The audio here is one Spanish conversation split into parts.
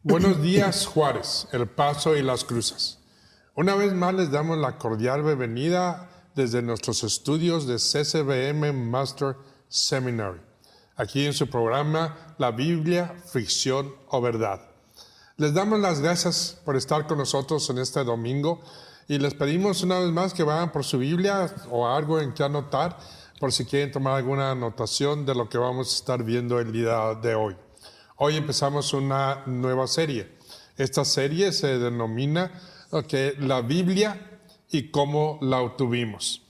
Buenos días, Juárez, El Paso y Las Cruces. Una vez más les damos la cordial bienvenida desde nuestros estudios de CCBM Master Seminary, aquí en su programa La Biblia, Ficción o Verdad. Les damos las gracias por estar con nosotros en este domingo y les pedimos una vez más que vayan por su Biblia o algo en que anotar por si quieren tomar alguna anotación de lo que vamos a estar viendo el día de hoy. Hoy empezamos una nueva serie. Esta serie se denomina La Biblia y cómo la obtuvimos.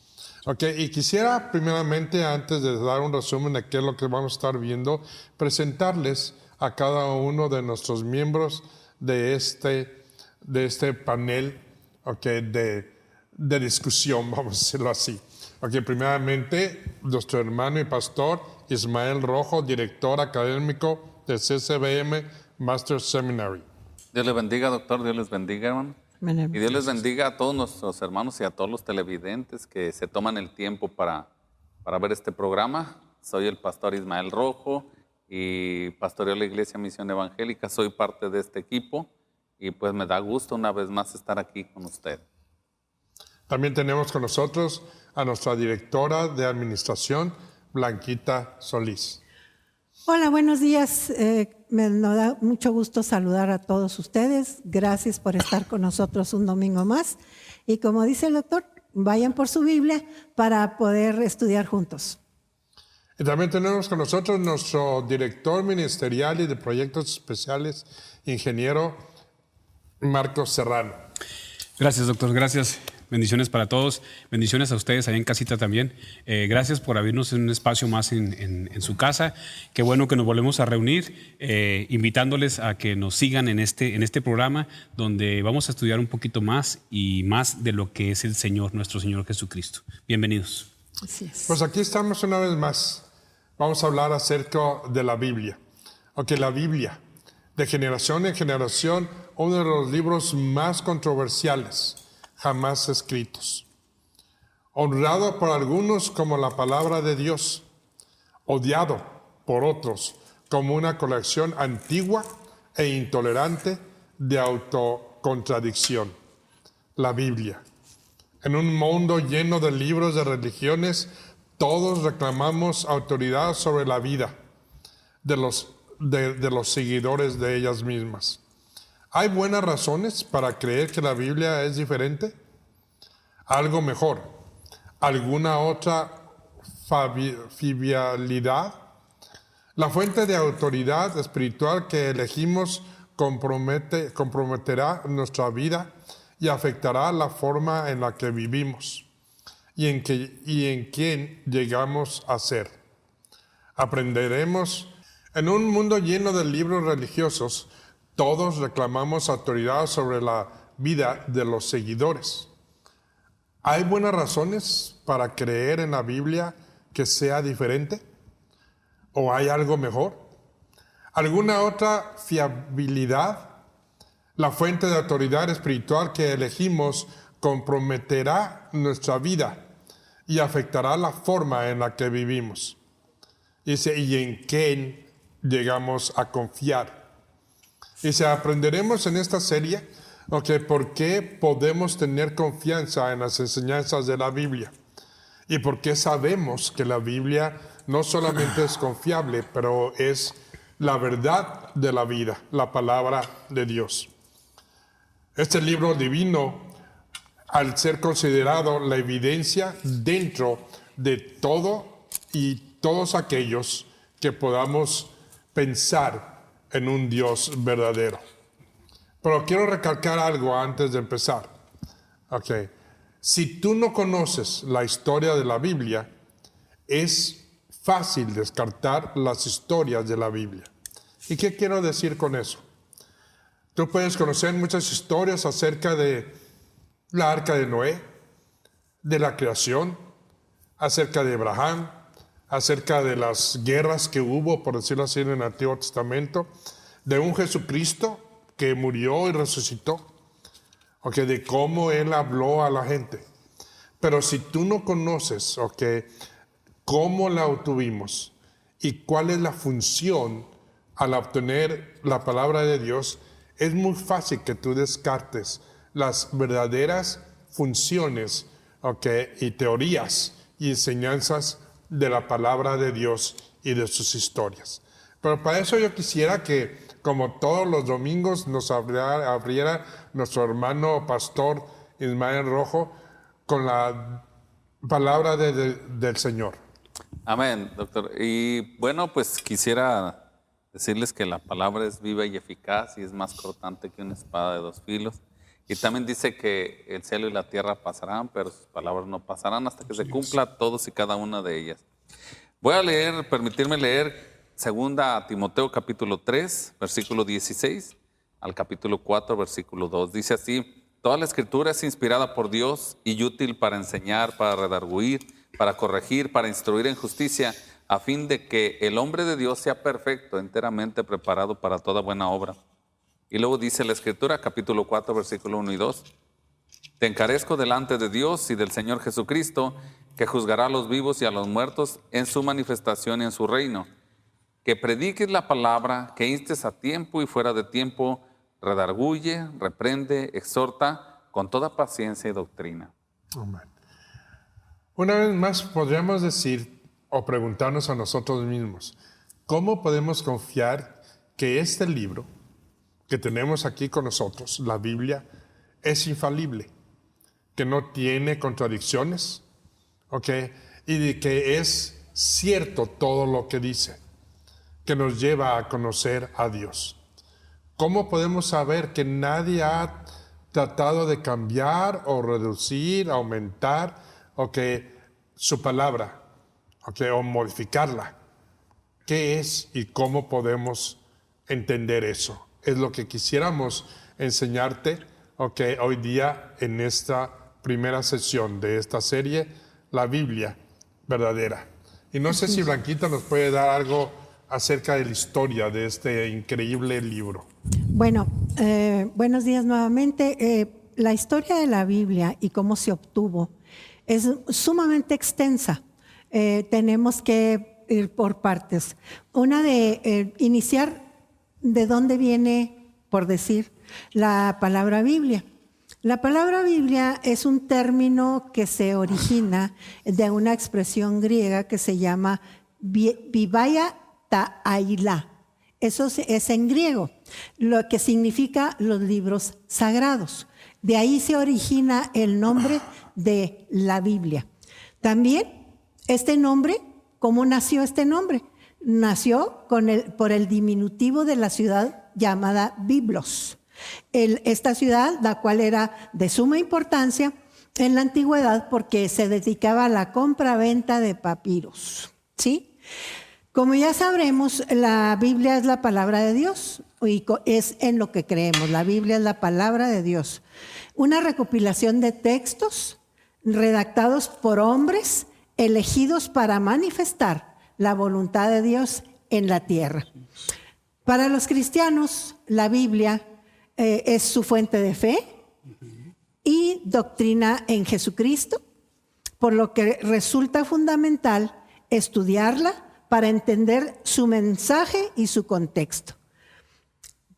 Y quisiera primeramente, antes de dar un resumen de qué es lo que vamos a estar viendo, presentarles a cada uno de nuestros miembros de este panel de discusión, vamos a decirlo así. Primeramente, nuestro hermano y pastor Ismael Rojo, director académico de CCBM Master Seminary. Dios les bendiga, doctor. Dios les bendiga, hermano. Y Dios les bendiga a todos nuestros hermanos y a todos los televidentes que se toman el tiempo para ver este programa. Soy el pastor Ismael Rojo y pastoreo la Iglesia Misión Evangélica. Soy parte de este equipo y pues me da gusto una vez más estar aquí con usted. También tenemos con nosotros a nuestra directora de administración, Blanquita Solís. Hola, buenos días. Me da mucho gusto saludar a todos ustedes. Gracias por estar con nosotros un domingo más. Y como dice el doctor, vayan por su Biblia para poder estudiar juntos. Y también tenemos con nosotros nuestro director ministerial y de proyectos especiales, ingeniero Marcos Serrano. Gracias, doctor. Gracias. Bendiciones para todos. Bendiciones a ustedes allá en casita también. Gracias por abrirnos un espacio más en su casa. Qué bueno que nos volvemos a reunir, invitándoles a que nos sigan en este programa donde vamos a estudiar un poquito más y más de lo que es el Señor, nuestro Señor Jesucristo. Bienvenidos. Así es. Pues aquí estamos una vez más. Vamos a hablar acerca de la Biblia. La Biblia, de generación en generación, uno de los libros más controversiales jamás escritos. Honrado por algunos como la palabra de Dios, odiado por otros como una colección antigua e intolerante de autocontradicción. La Biblia. En un mundo lleno de libros de religiones, todos reclamamos autoridad sobre la vida de los seguidores de ellas mismas. ¿Hay buenas razones para creer que la Biblia es diferente? ¿Algo mejor? ¿Alguna otra fiabilidad? La fuente de autoridad espiritual que elegimos comprometerá nuestra vida y afectará la forma en la que vivimos y en quién llegamos a ser. Aprenderemos en un mundo lleno de libros religiosos. Todos reclamamos autoridad sobre la vida de los seguidores. ¿Hay buenas razones para creer en la Biblia que sea diferente? ¿O hay algo mejor? ¿Alguna otra fiabilidad? La fuente de autoridad espiritual que elegimos comprometerá nuestra vida y afectará la forma en la que vivimos. Dice, ¿y en quién llegamos a confiar? Aprenderemos en esta serie por qué podemos tener confianza en las enseñanzas de la Biblia y por qué sabemos que la Biblia no solamente es confiable, pero es la verdad de la vida, la palabra de Dios. Este libro divino, al ser considerado la evidencia dentro de todo y todos aquellos que podamos pensar en un Dios verdadero. Pero quiero recalcar algo antes de empezar. Si tú no conoces la historia de la Biblia, es fácil descartar las historias de la Biblia. ¿Y qué quiero decir con eso? Tú puedes conocer muchas historias acerca de la arca de Noé, de la creación, acerca de Abraham, acerca de las guerras que hubo, por decirlo así, en el Antiguo Testamento, de un Jesucristo que murió y resucitó, de cómo Él habló a la gente. Pero si tú no conoces, cómo la obtuvimos y cuál es la función al obtener la palabra de Dios, es muy fácil que tú descartes las verdaderas funciones, y teorías y enseñanzas de la palabra de Dios y de sus historias. Pero para eso yo quisiera que, como todos los domingos, nos abriera nuestro hermano pastor Ismael Rojo con la palabra del Señor. Amén, doctor. Y bueno, pues quisiera decirles que la palabra es viva y eficaz y es más cortante que una espada de 2 filos. Y también dice que el cielo y la tierra pasarán, pero sus palabras no pasarán hasta que se cumpla todos y cada una de ellas. Voy a permitirme leer 2 Timoteo capítulo 3, versículo 16 al capítulo 4, versículo 2. Dice así: toda la escritura es inspirada por Dios y útil para enseñar, para redarguir, para corregir, para instruir en justicia, a fin de que el hombre de Dios sea perfecto, enteramente preparado para toda buena obra. Y luego dice la Escritura, capítulo 4, versículo 1 y 2. Te encarezco delante de Dios y del Señor Jesucristo, que juzgará a los vivos y a los muertos en su manifestación y en su reino. Que prediques la palabra, que instes a tiempo y fuera de tiempo, redarguye, reprende, exhorta con toda paciencia y doctrina. Amén. Una vez más podríamos decir o preguntarnos a nosotros mismos, ¿cómo podemos confiar que este libro que tenemos aquí con nosotros, la Biblia, es infalible, que no tiene contradicciones, y que es cierto todo lo que dice, que nos lleva a conocer a Dios? ¿Cómo podemos saber que nadie ha tratado de cambiar o reducir, aumentar, su palabra, o modificarla? ¿Qué es y cómo podemos entender eso? Es lo que quisiéramos enseñarte, hoy día en esta primera sesión de esta serie, la Biblia verdadera. Y no sé si Blanquita nos puede dar algo acerca de la historia de este increíble libro. Bueno, buenos días nuevamente. La historia de la Biblia y cómo se obtuvo es sumamente extensa. Tenemos que ir por partes. Una de iniciar de dónde viene, por decir, la palabra Biblia. La palabra Biblia es un término que se origina de una expresión griega que se llama Biblia Ta'aila. Eso es en griego, lo que significa los libros sagrados. De ahí se origina el nombre de la Biblia. También este nombre, ¿cómo nació este nombre? Nació por el diminutivo de la ciudad llamada Biblos. Esta ciudad, la cual era de suma importancia en la antigüedad porque se dedicaba a la compra-venta de papiros, ¿sí? Como ya sabremos, la Biblia es la palabra de Dios y es en lo que creemos. La Biblia es la palabra de Dios. Una recopilación de textos redactados por hombres elegidos para manifestar la voluntad de Dios en la tierra. Para los cristianos, la Biblia es su fuente de fe y doctrina en Jesucristo, por lo que resulta fundamental estudiarla para entender su mensaje y su contexto.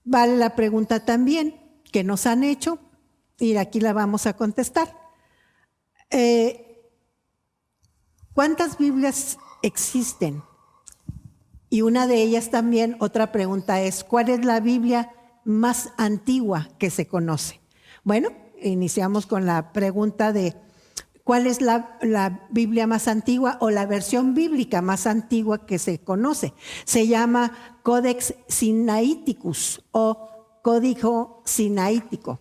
Vale la pregunta también que nos han hecho, y aquí la vamos a contestar. ¿Cuántas Biblias existen? Y una de ellas también, otra pregunta es, ¿cuál es la Biblia más antigua que se conoce? Bueno, iniciamos con la pregunta de ¿cuál es la Biblia más antigua o la versión bíblica más antigua que se conoce? Se llama Codex Sinaiticus o Código Sinaítico,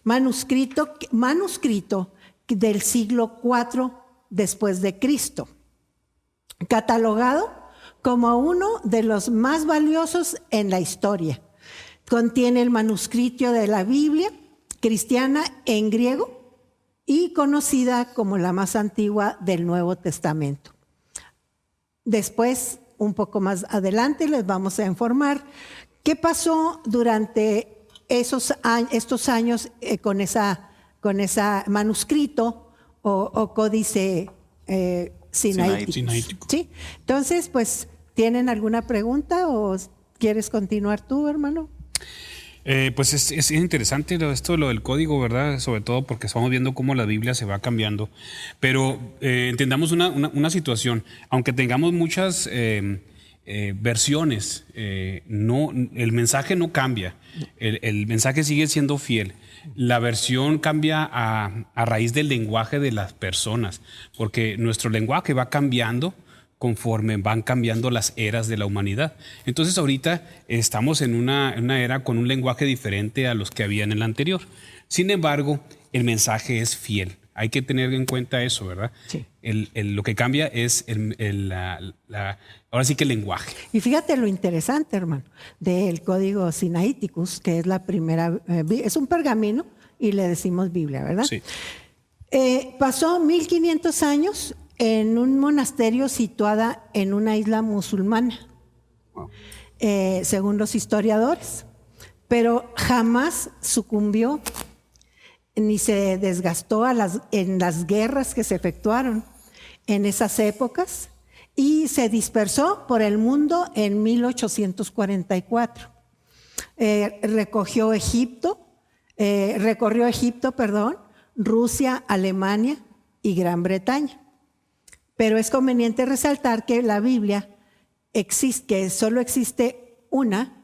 manuscrito del siglo IV después de Cristo, catalogado como uno de los más valiosos en la historia. Contiene el manuscrito de la Biblia cristiana en griego y conocida como la más antigua del Nuevo Testamento. Después, un poco más adelante, les vamos a informar qué pasó durante estos años con ese manuscrito o códice Sinaítico. ¿Sí? Entonces, pues, ¿tienen alguna pregunta o quieres continuar tú, hermano? Pues es interesante esto de lo del código, ¿verdad? Sobre todo porque estamos viendo cómo la Biblia se va cambiando. Pero entendamos una situación. Aunque tengamos muchas versiones, el mensaje no cambia. El mensaje sigue siendo fiel. La versión cambia a raíz del lenguaje de las personas, porque nuestro lenguaje va cambiando conforme van cambiando las eras de la humanidad. Entonces ahorita estamos en una era con un lenguaje diferente a los que había en el anterior. Sin embargo, el mensaje es fiel. Hay que tener en cuenta eso, ¿verdad? Sí. Lo que cambia es ahora sí que el lenguaje. Y fíjate lo interesante, hermano, del Código Sinaiticus, que es la primera, es un pergamino y le decimos Biblia, ¿verdad? Sí. Pasó 1500 años en un monasterio situada en una isla musulmana, wow. Según los historiadores, pero jamás sucumbió ni se desgastó en las guerras que se efectuaron en esas épocas y se dispersó por el mundo en 1844. Recorrió Egipto, Rusia, Alemania y Gran Bretaña. Pero es conveniente resaltar que la Biblia que solo existe una,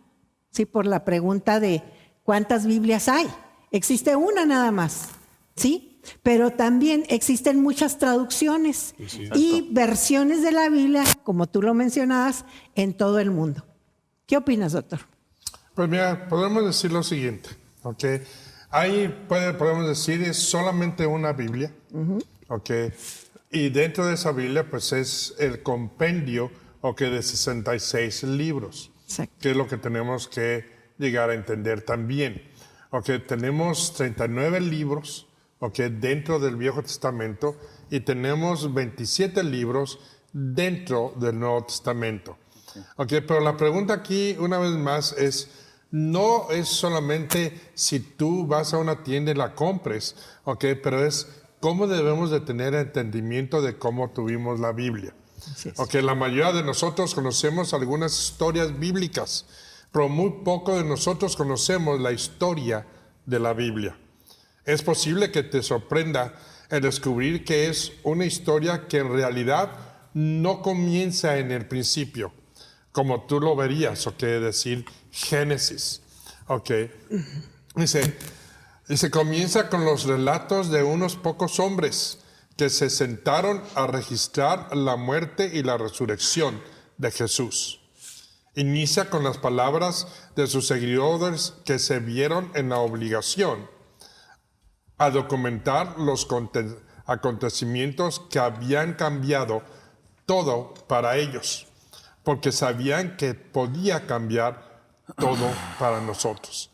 ¿sí? Por la pregunta de ¿cuántas Biblias hay? Existe una nada más, ¿sí? Pero también existen muchas traducciones y versiones de la Biblia, como tú lo mencionabas, en todo el mundo. ¿Qué opinas, doctor? Pues mira, podemos decir lo siguiente, ¿ok? Ahí podemos decir es solamente una Biblia, ¿ok? Y dentro de esa Biblia, pues es el compendio, de 66 libros, que es lo que tenemos que llegar a entender también. Tenemos 39 libros, dentro del Viejo Testamento y tenemos 27 libros dentro del Nuevo Testamento. Pero la pregunta aquí, una vez más, no es solamente si tú vas a una tienda y la compres, pero es cómo debemos de tener entendimiento de cómo tuvimos la Biblia. La mayoría de nosotros conocemos algunas historias bíblicas, pero muy poco de nosotros conocemos la historia de la Biblia. Es posible que te sorprenda el descubrir que es una historia que en realidad no comienza en el principio, como tú lo verías, decir Génesis. Dice, comienza con los relatos de unos pocos hombres que se sentaron a registrar la muerte y la resurrección de Jesús. Inicia con las palabras de sus seguidores que se vieron en la obligación a documentar los acontecimientos que habían cambiado todo para ellos, porque sabían que podía cambiar todo para nosotros.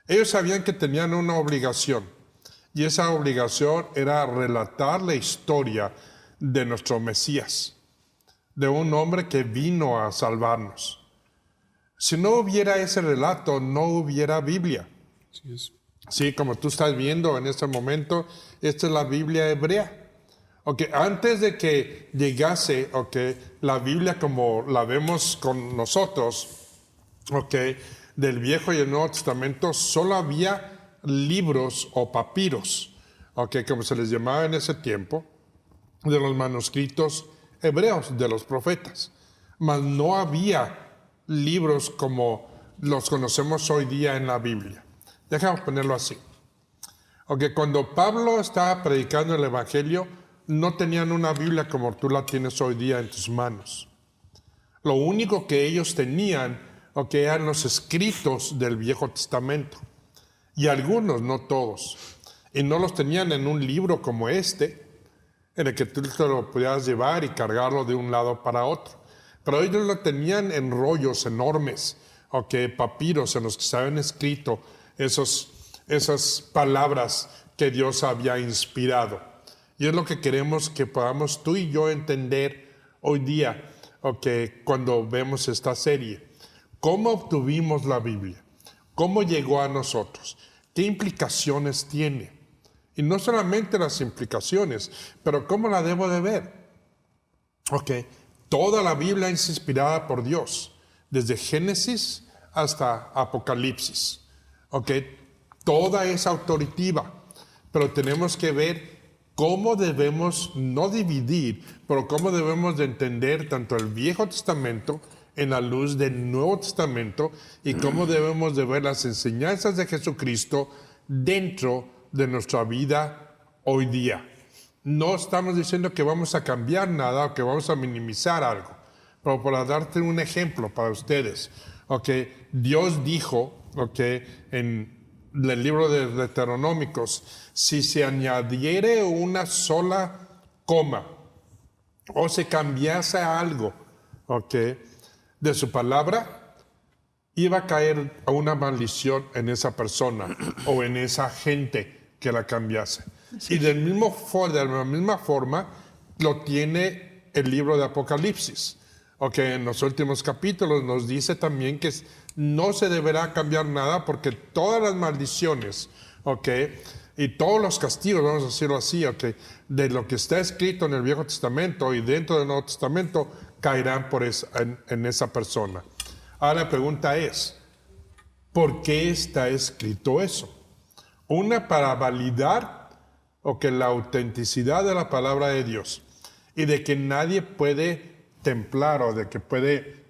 Ellos sabían que tenían una obligación, y esa obligación era relatar la historia de nuestro Mesías, de un hombre que vino a salvarnos. Si no hubiera ese relato, no hubiera Biblia. Sí, como tú estás viendo en este momento, esta es la Biblia hebrea. Antes de que llegase la Biblia como la vemos con nosotros, del Viejo y el Nuevo Testamento, solo había libros o papiros, como se les llamaba en ese tiempo, de los manuscritos hebreos, de los profetas. Mas no había libros como los conocemos hoy día en la Biblia. Déjame ponerlo así. Cuando Pablo estaba predicando el Evangelio, no tenían una Biblia como tú la tienes hoy día en tus manos. Lo único que ellos tenían eran los escritos del Viejo Testamento. Y algunos, no todos. Y no los tenían en un libro como este, en el que tú te lo podías llevar y cargarlo de un lado para otro. Pero ellos lo tenían en rollos enormes, papiros en los que se habían escrito esas palabras que Dios había inspirado. Y es lo que queremos que podamos tú y yo entender hoy día, cuando vemos esta serie. ¿Cómo obtuvimos la Biblia? ¿Cómo llegó a nosotros? ¿Qué implicaciones tiene? Y no solamente las implicaciones, pero ¿cómo la debo de ver? Toda la Biblia es inspirada por Dios, desde Génesis hasta Apocalipsis. ¿ok? Toda es autoritativa, pero tenemos que ver cómo debemos no dividir, pero cómo debemos de entender tanto el Viejo Testamento en la luz del Nuevo Testamento y cómo debemos de ver las enseñanzas de Jesucristo dentro de nuestra vida hoy día. No estamos diciendo que vamos a cambiar nada o que vamos a minimizar algo, pero para darte un ejemplo para ustedes, ¿okay? Dios dijo, ¿okay?, en el libro de Deuteronómicos, si se añadiere una sola coma o se cambiase algo, ¿okay?, de su palabra, iba a caer una maldición en esa persona o en esa gente que la cambiase. Sí. Y de la misma forma lo tiene el libro de Apocalipsis. Okay, en los últimos capítulos nos dice también que no se deberá cambiar nada porque todas las maldiciones, okay, y todos los castigos, vamos a decirlo así, okay, de lo que está escrito en el Viejo Testamento y dentro del Nuevo Testamento caerán en esa persona. Ahora la pregunta es, ¿por qué está escrito eso? Una, para validar la autenticidad de la palabra de Dios y de que nadie puede templar o de que puede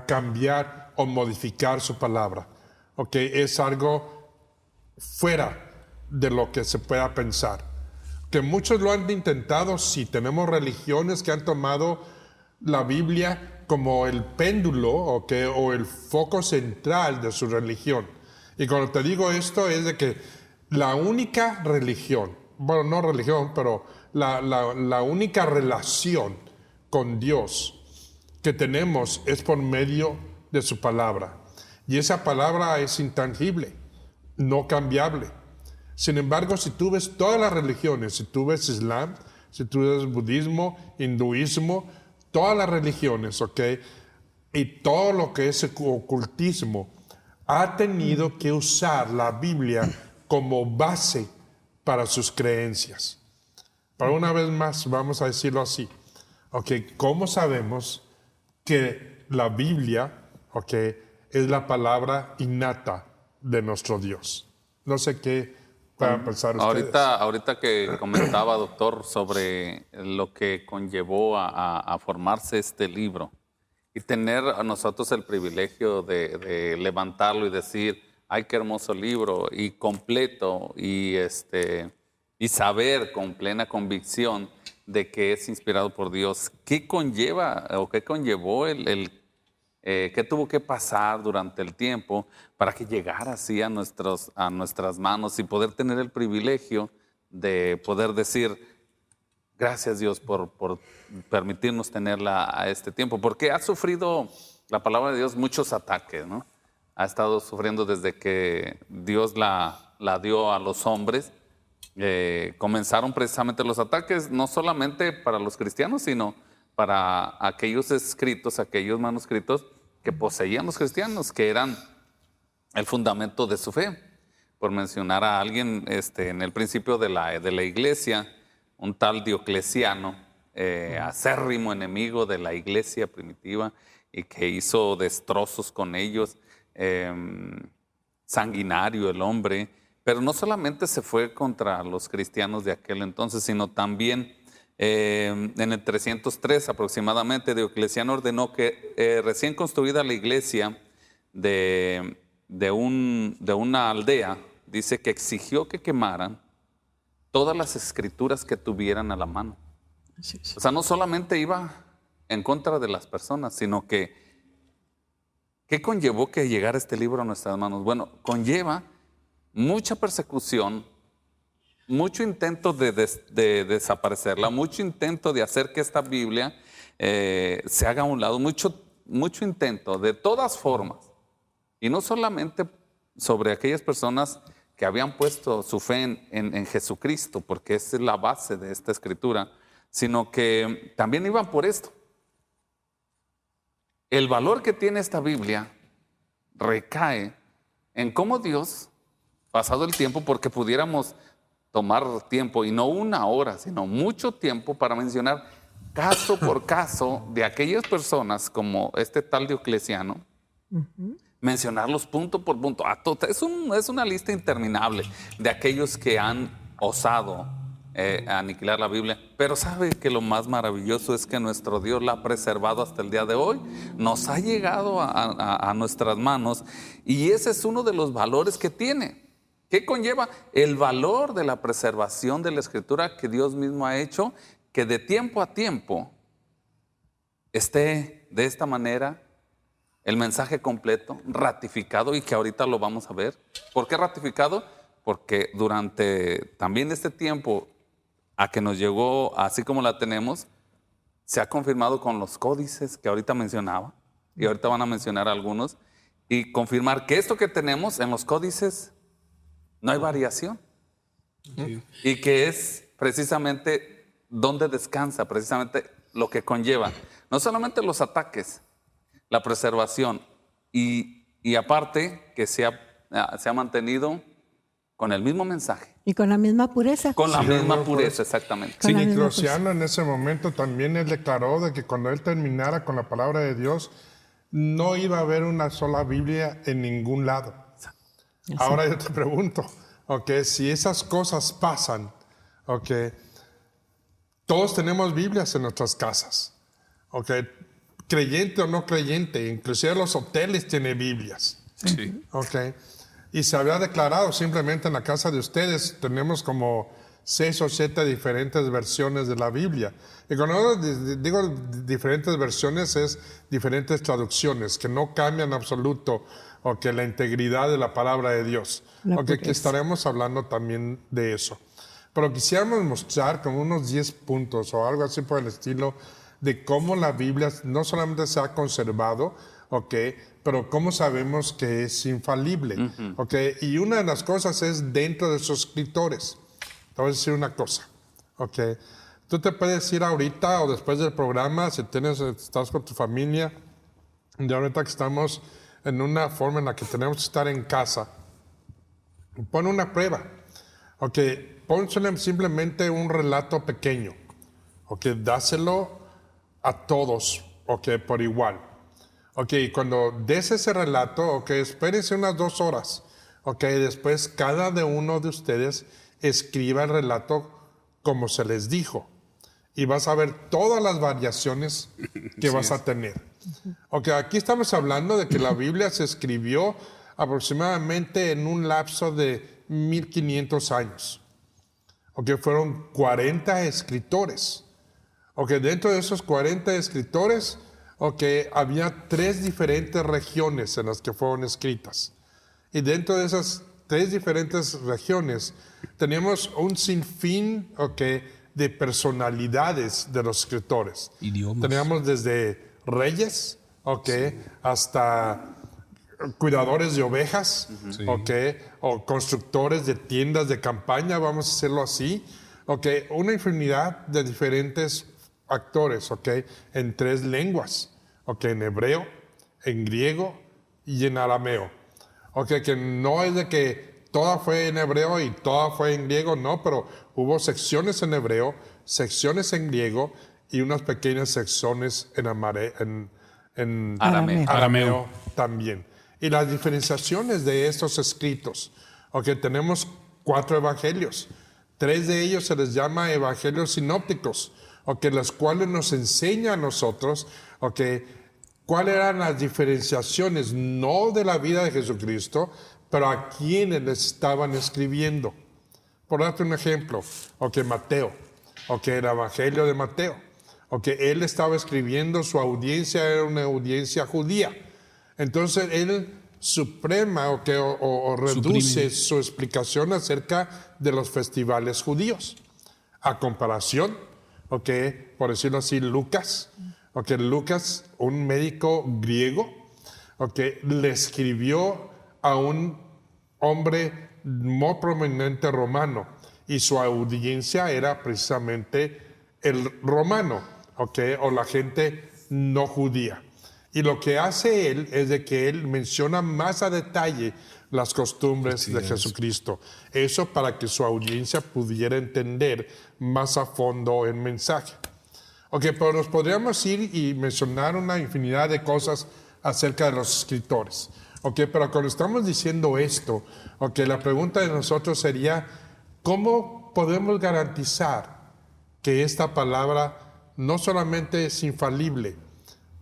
cambiar o modificar su palabra. Es algo fuera de lo que se pueda pensar. Que muchos lo han intentado, sí, tenemos religiones que han tomado la Biblia como el péndulo o el foco central de su religión. Y cuando te digo esto es de que la única religión, bueno, no religión, pero la única relación con Dios que tenemos es por medio de su palabra. Y esa palabra es intangible, no cambiable. Sin embargo, si tú ves todas las religiones, si tú ves Islam, si tú ves budismo, hinduismo, todas las religiones, y todo lo que es ocultismo, ha tenido que usar la Biblia como base para sus creencias. Pero una vez más, vamos a decirlo así. ¿Cómo sabemos que la Biblia, es la palabra innata de nuestro Dios? No sé qué puedan pensar ustedes. Ahorita que comentaba, doctor, sobre lo que conllevó a formarse este libro y tener a nosotros el privilegio de levantarlo y decir, ay, qué hermoso libro, y completo, y saber con plena convicción de que es inspirado por Dios. ¿Qué conlleva o qué conllevó qué tuvo que pasar durante el tiempo para que llegara así a nuestras manos y poder tener el privilegio de poder decir, gracias Dios por permitirnos tenerla a este tiempo? Porque ha sufrido la palabra de Dios muchos ataques, ¿no? Ha estado sufriendo desde que Dios la dio a los hombres. Comenzaron precisamente los ataques, no solamente para los cristianos, sino para aquellos escritos, aquellos manuscritos que poseían los cristianos, que eran el fundamento de su fe. Por mencionar a alguien, en el principio de la iglesia, un tal Diocleciano, acérrimo enemigo de la iglesia primitiva y que hizo destrozos con ellos, sanguinario el hombre. Pero no solamente se fue contra los cristianos de aquel entonces, sino también en el 303 aproximadamente, Diocleciano ordenó que recién construida la iglesia de una aldea, dice que exigió que quemaran todas las escrituras que tuvieran a la mano. Sí. O sea, no solamente iba en contra de las personas, sino que ¿qué conllevó que llegara este libro a nuestras manos? Bueno, conlleva mucha persecución, mucho intento de desaparecerla, mucho intento de hacer que esta Biblia se haga a un lado, mucho intento de todas formas. Y no solamente sobre aquellas personas que habían puesto su fe en Jesucristo, porque esa es la base de esta escritura, sino que también iban por esto. El valor que tiene esta Biblia recae en cómo Dios, pasado el tiempo, porque pudiéramos tomar tiempo, y no una hora, sino mucho tiempo para mencionar caso por caso de aquellas personas como este tal Diocleciano, mencionarlos punto por punto. Es una lista interminable de aquellos que han osado aniquilar la Biblia. Pero ¿sabe que lo más maravilloso es que nuestro Dios la ha preservado hasta el día de hoy? Nos ha llegado a nuestras manos, y ese es uno de los valores que tiene. ¿Qué conlleva? El valor de la preservación de la Escritura que Dios mismo ha hecho, que de tiempo a tiempo esté de esta manera el mensaje completo, ratificado, y que ahorita lo vamos a ver. ¿Por qué ratificado? Porque durante también este tiempo a que nos llegó así como la tenemos, se ha confirmado con los códices que ahorita mencionaba, y ahorita van a mencionar algunos, y confirmar que esto que tenemos en los códices no hay variación. Sí. Y que es precisamente donde descansa, precisamente lo que conlleva, no solamente los ataques, la preservación, y aparte que se ha mantenido con el mismo mensaje. Y con la misma pureza. Con la misma pureza, exactamente. Sí, y Crociano en ese momento también él declaró de que cuando él terminara con la palabra de Dios, no iba a haber una sola Biblia en ningún lado. Sí. Ahora yo te pregunto, si esas cosas pasan, todos tenemos Biblias en nuestras casas, creyente o no creyente, inclusive los hoteles tienen Biblias. Sí. Y se había declarado simplemente en la casa de ustedes, tenemos como 6 o 7 diferentes versiones de la Biblia. Y cuando digo diferentes versiones, es diferentes traducciones que no cambian en absoluto la integridad de la palabra de Dios. Que estaremos hablando también de eso. Pero quisiéramos mostrar como unos 10 puntos o algo así por el estilo de cómo la Biblia no solamente se ha conservado, pero cómo sabemos que es infalible. Y una de las cosas es dentro de sus escritores. Te voy a decir una cosa. Tú te puedes ir ahorita o después del programa, si estás con tu familia, y ahorita que estamos en una forma en la que tenemos que estar en casa, pon una prueba. Pónsele simplemente un relato pequeño. Dáselo a todos, por igual. Cuando des ese relato, espérense unas 2 horas. Después cada uno de ustedes escriba el relato como se les dijo. Y vas a ver todas las variaciones que vas a tener. Aquí estamos hablando de que la Biblia se escribió aproximadamente en un lapso de 1500 años. Fueron 40 escritores. Dentro de esos 40 escritores, había 3 diferentes regiones en las que fueron escritas. Y dentro de esas 3 diferentes regiones, teníamos un sinfín, de personalidades de los escritores. Idiomas. Teníamos desde reyes, hasta cuidadores de ovejas, o constructores de tiendas de campaña, vamos a hacerlo así. Una infinidad de diferentes actores, en 3 lenguas, en hebreo, en griego y en arameo. Que no es de que toda fue en hebreo y toda fue en griego, no, pero hubo secciones en hebreo, secciones en griego y unas pequeñas secciones en arameo también. Y las diferenciaciones de estos escritos, tenemos 4 evangelios, 3 de ellos se les llama evangelios sinópticos, los cuales nos enseñan a nosotros, cuáles eran las diferenciaciones, no de la vida de Jesucristo, pero a quienes le estaban escribiendo. Por darte un ejemplo, Mateo, el evangelio de Mateo, él estaba escribiendo, su audiencia era una audiencia judía. Entonces él suprema o reduce su explicación acerca de los festivales judíos. A comparación, por decirlo así, Lucas, Lucas, un médico griego, le escribió a un hombre muy prominente romano, y su audiencia era precisamente el romano, o la gente no judía. Y lo que hace él es de que él menciona más a detalle las costumbres de Jesucristo. Eso para que su audiencia pudiera entender más a fondo el mensaje. Pero nos podríamos ir y mencionar una infinidad de cosas acerca de los escritores. Ok, pero cuando estamos diciendo esto, ok, la pregunta de nosotros sería, ¿cómo podemos garantizar que esta palabra no solamente es infalible,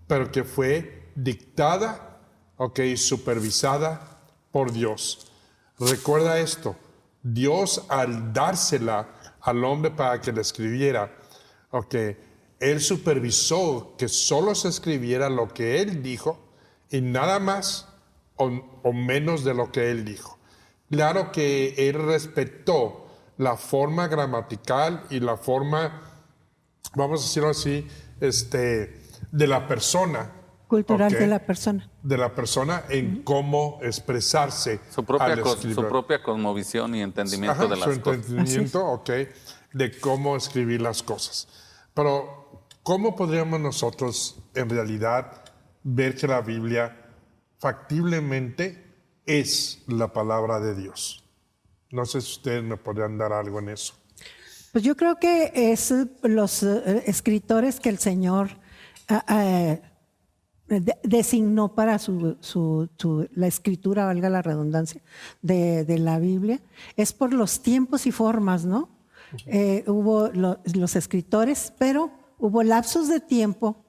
pero que fue dictada, ok, y supervisada por Dios? Recuerda esto, Dios al dársela al hombre para que la escribiera, ok, Él supervisó que solo se escribiera lo que Él dijo y nada más o menos de lo que Él dijo. Claro que Él respetó la forma gramatical y la forma, vamos a decirlo así, de la persona. Cultural, okay, de la persona. De la persona en cómo expresarse. Su propia cosmovisión y entendimiento de las cosas. Su entendimiento, ok, de cómo escribir las cosas. Pero, ¿cómo podríamos nosotros en realidad ver que la Biblia factiblemente es la palabra de Dios? No sé si ustedes me podrían dar algo en eso. Pues yo creo que es los escritores que el Señor designó para la escritura, valga la redundancia, de la Biblia, es por los tiempos y formas, ¿no? Hubo los escritores, pero hubo lapsos de tiempo.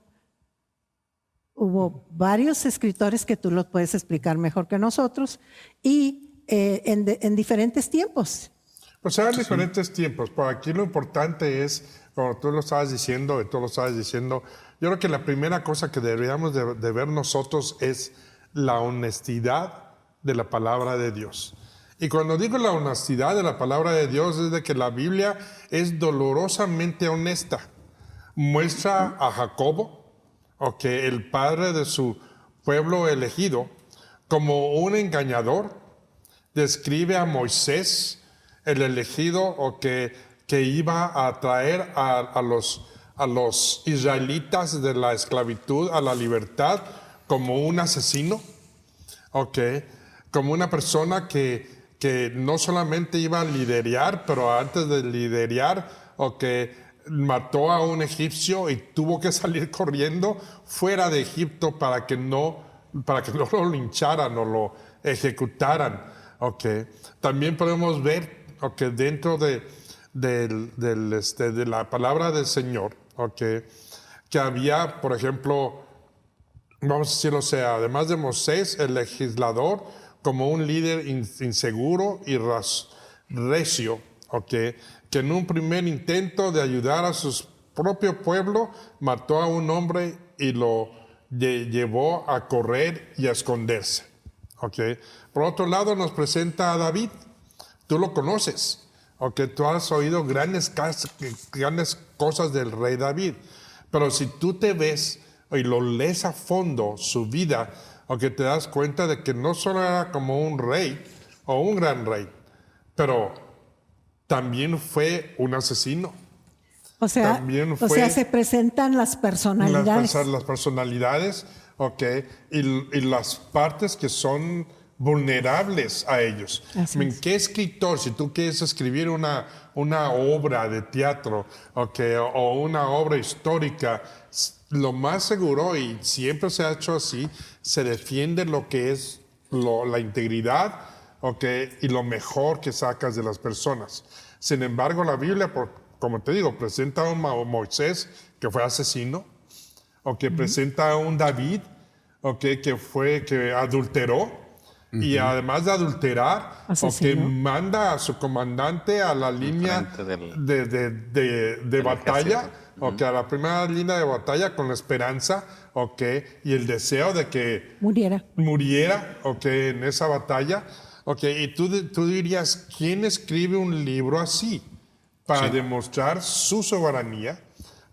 Hubo varios escritores que tú los puedes explicar mejor que nosotros y en diferentes tiempos. Pues eran diferentes tiempos, pero aquí lo importante es, como tú lo estabas diciendo, yo creo que la primera cosa que deberíamos de ver nosotros es la honestidad de la palabra de Dios. Y cuando digo la honestidad de la palabra de Dios es de que la Biblia es dolorosamente honesta. Muestra a Jacobo, el padre de su pueblo elegido, como un engañador. Describe a Moisés, el elegido, que iba a traer a los israelitas de la esclavitud a la libertad, como un asesino, como una persona que no solamente iba a liderar, pero antes de liderar, mató a un egipcio y tuvo que salir corriendo fuera de Egipto para que no lo lincharan o lo ejecutaran. También podemos ver dentro de la palabra del Señor, que había, por ejemplo, vamos a decirlo, además de Moisés, el legislador, como un líder inseguro y recio, que en un primer intento de ayudar a su propio pueblo, mató a un hombre y lo llevó a correr y a esconderse. Por otro lado, nos presenta a David. Tú lo conoces. Tú has oído grandes cosas del rey David. Pero si tú te ves y lo lees a fondo, su vida, te das cuenta de que no solo era como un rey o un gran rey, pero también fue un asesino. O sea, se presentan las personalidades. Las personalidades, y las partes que son vulnerables a ellos. ¿Qué escritor, si tú quieres escribir una obra de teatro, o una obra histórica, lo más seguro, y siempre se ha hecho así, se defiende lo que es la integridad, y lo mejor que sacas de las personas. Sin embargo, la Biblia, como te digo, presenta a un Moisés que fue asesino, presenta a un David, que adulteró, y además de adulterar, manda a su comandante a la línea de batalla, a la primera línea de batalla con la esperanza, y el deseo de que muriera, en esa batalla. Y tú dirías, ¿quién escribe un libro así? Para demostrar su soberanía,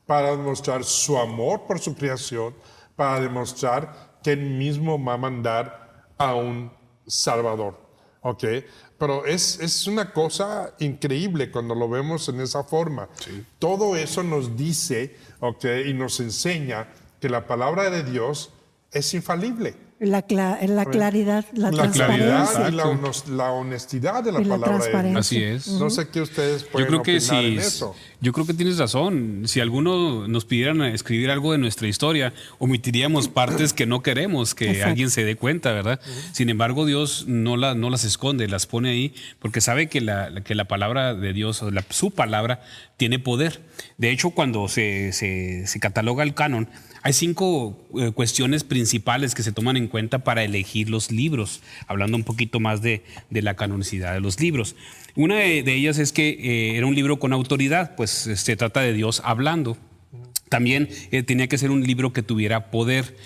para demostrar su amor por su creación, para demostrar que Él mismo va a mandar a un Salvador. Pero es una cosa increíble cuando lo vemos en esa forma. Todo eso nos dice, y nos enseña que la palabra de Dios es infalible. La claridad, la transparencia. Y la honestidad de la palabra de Dios. Así es. No sé qué ustedes pueden opinar en eso. Yo creo que tienes razón. Si alguno nos pidieran escribir algo de nuestra historia, omitiríamos partes que no queremos que Exacto. alguien se dé cuenta, ¿verdad? Sin embargo, Dios no las esconde, las pone ahí, porque sabe que la palabra de Dios, o su palabra, tiene poder. De hecho, cuando se cataloga el canon, hay 5 cuestiones principales que se toman en cuenta para elegir los libros, hablando un poquito más de la canonicidad de los libros. Una de ellas es que era un libro con autoridad, pues se trata de Dios hablando. También tenía que ser un libro que tuviera poder.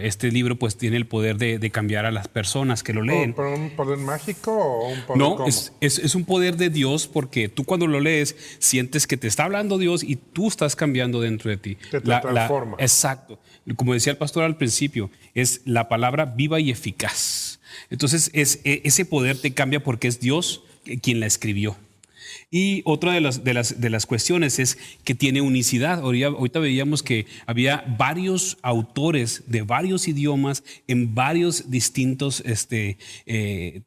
Este libro pues tiene el poder de cambiar a las personas que lo leen. ¿Pero un poder mágico o un poder No, cómo? es un poder de Dios, porque tú cuando lo lees sientes que te está hablando Dios y tú estás cambiando dentro de ti. Que te transforma. Exacto. Como decía el pastor al principio, es la palabra viva y eficaz. Entonces ese poder te cambia porque es Dios quien la escribió. Y otra de las cuestiones es que tiene unicidad. Ahorita veíamos que había varios autores de varios idiomas en varios distintos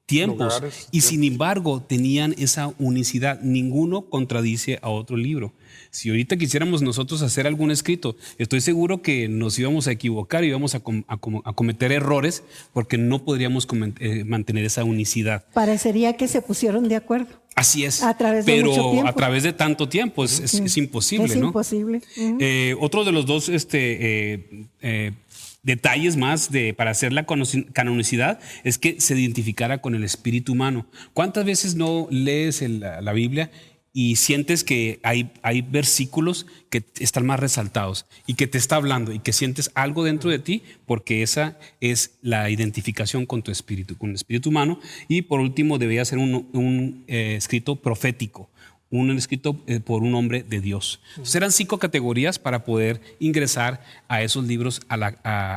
tiempos. Lugares, y sí. sin embargo tenían esa unicidad. Ninguno contradice a otro libro. Si ahorita quisiéramos nosotros hacer algún escrito, estoy seguro que nos íbamos a equivocar y íbamos a cometer errores, porque no podríamos mantener esa unicidad. Parecería que se pusieron de acuerdo. Así es, A través de pero mucho tiempo. a través de tanto tiempo es imposible, Es ¿no? imposible. Otro de los dos detalles más para hacer la canonicidad es que se identificara con el espíritu humano. ¿Cuántas veces no lees la Biblia y sientes que hay versículos que están más resaltados y que te está hablando y que sientes algo dentro de ti, porque esa es la identificación con tu espíritu, con el espíritu humano? Y por último, debería ser un escrito profético, un escrito por un hombre de Dios. Entonces, eran 5 categorías para poder ingresar a esos libros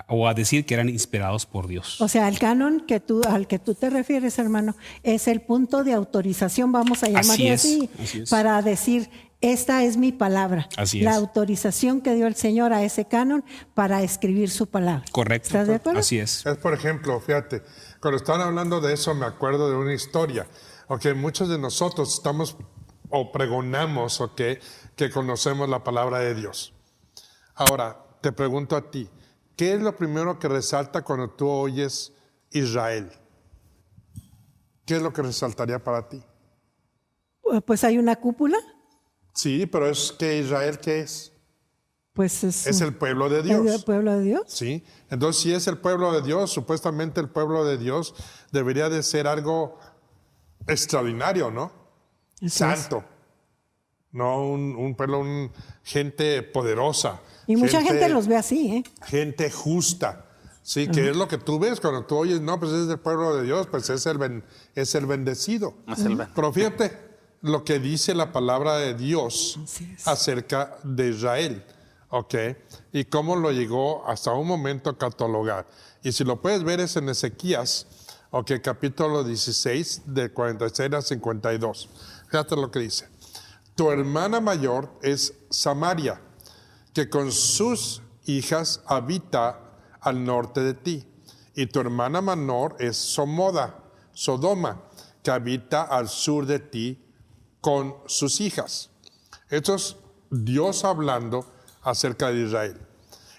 o a decir que eran inspirados por Dios. O sea, el canon al que tú te refieres, hermano, es el punto de autorización, vamos a llamarlo así es. para decir, esta es mi palabra. Así la es. autorización que dio el Señor a ese canon para escribir su palabra. Correcto. ¿Estás de acuerdo? Así es. Es, por ejemplo, fíjate, cuando estaban hablando de eso, me acuerdo de una historia. Muchos de nosotros estamos o pregonamos que conocemos la palabra de Dios. Ahora, te pregunto a ti, ¿qué es lo primero que resalta cuando tú oyes Israel? ¿Qué es lo que resaltaría para ti? Pues hay una cúpula, Sí, pero es que Israel, ¿qué es? pues Es el pueblo de Dios. el pueblo de Dios. Sí, entonces si es el pueblo de Dios, supuestamente el pueblo de Dios debería de ser algo extraordinario, ¿no? Así es. Santo, no un pueblo, gente poderosa. Y mucha gente los ve así, ¿eh? Gente justa, sí, que es lo que tú ves cuando tú oyes, no, pues es del pueblo de Dios, pues es el bendecido. Pero fíjate lo que dice la palabra de Dios Así es. acerca de Israel, ¿ok? Y cómo lo llegó hasta un momento a catalogar. Y si lo puedes ver es en Ezequías, ¿ok? Capítulo 16, de 46 a 52. Fíjate lo que dice. Tu hermana mayor es Samaria, que con sus hijas habita al norte de ti. Y tu hermana menor es Sodoma, que habita al sur de ti con sus hijas. Esto es Dios hablando acerca de Israel.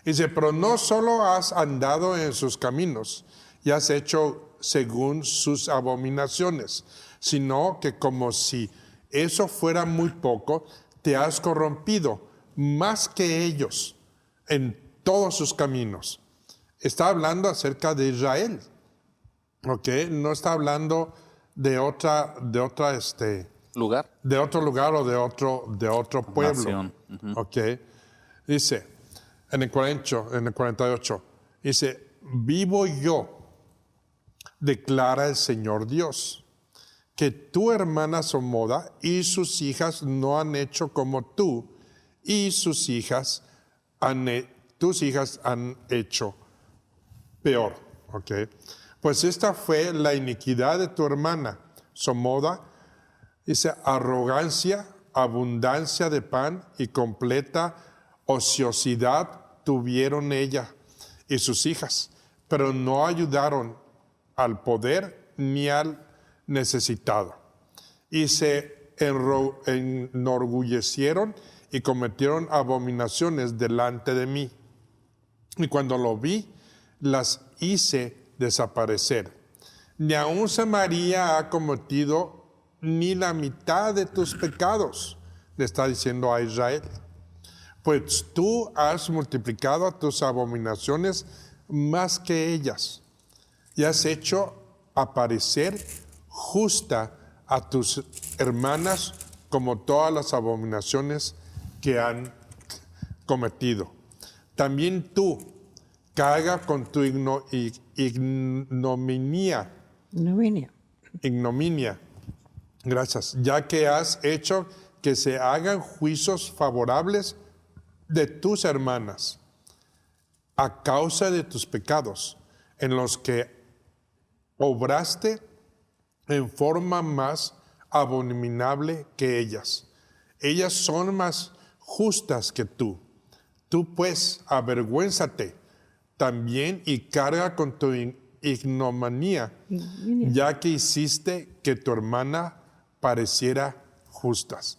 Dice, pero no solo has andado en sus caminos y has hecho según sus abominaciones, sino que como si eso fuera muy poco, te has corrompido más que ellos en todos sus caminos. Está hablando acerca de Israel, ¿ok? No está hablando de otra ¿Lugar? de otro lugar o de otro pueblo. Nación. ¿Ok? Dice, en el 48, dice, vivo yo, declara el Señor Dios, que tu hermana Somoda y sus hijas no han hecho como tú, y tus hijas han hecho peor. ¿Ok? Pues esta fue la iniquidad de tu hermana Somoda. Dice, arrogancia, abundancia de pan y completa ociosidad tuvieron ella y sus hijas, pero no ayudaron al poder ni al necesitado. Y se enorgullecieron y cometieron abominaciones delante de mí. Y cuando lo vi, las hice desaparecer. Ni aun Samaria ha cometido ni la mitad de tus pecados, le está diciendo a Israel. Pues tú has multiplicado tus abominaciones más que ellas, y has hecho aparecer justa a tus hermanas como todas las abominaciones que han cometido. También tú carga con tu ignominia. Gracias. Ya que has hecho que se hagan juicios favorables de tus hermanas a causa de tus pecados, en los que obraste en forma más abominable que ellas. Ellas son más justas que tú. Tú pues avergüénzate también y carga con tu ignominia, ya que hiciste que tu hermana pareciera justas.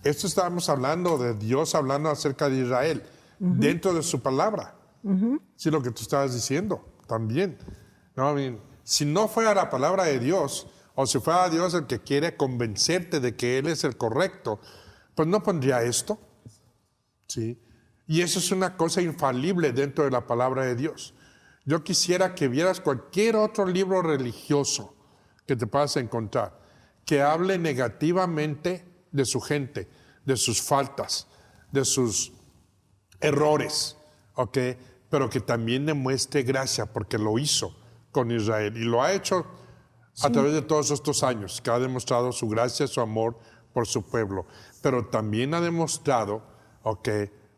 Esto estábamos hablando de Dios, hablando acerca de Israel, dentro de su palabra. Sí, lo que tú estabas diciendo también. No, si no fuera la palabra de Dios, o si fuera Dios el que quiere convencerte de que Él es el correcto, pues no pondría esto. ¿Sí? Y eso es una cosa infalible dentro de la palabra de Dios. Yo quisiera que vieras cualquier otro libro religioso que te puedas encontrar, que hable negativamente de su gente, de sus faltas, de sus errores, ¿ok? Pero que también demuestre gracia, porque lo hizo con Israel y lo ha hecho a través de todos estos años, que ha demostrado su gracia, su amor por su pueblo, pero también ha demostrado, ¿ok?,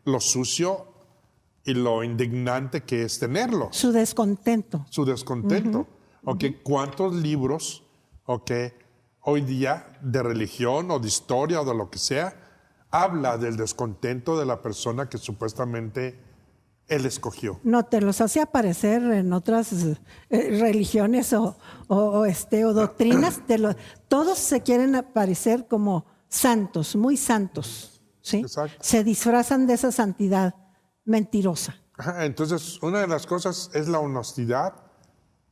lo sucio y lo indignante que es tenerlo. Su descontento. Su descontento. ¿Ok? ¿Cuántos libros, ok, hoy día de religión o de historia o de lo que sea, habla del descontento de la persona que supuestamente Él escogió? No, te los hace aparecer en otras religiones o doctrinas. Todos se quieren aparecer como santos, muy santos. ¿sí? Exacto. Se disfrazan de esa santidad mentirosa. Entonces, una de las cosas es la honestidad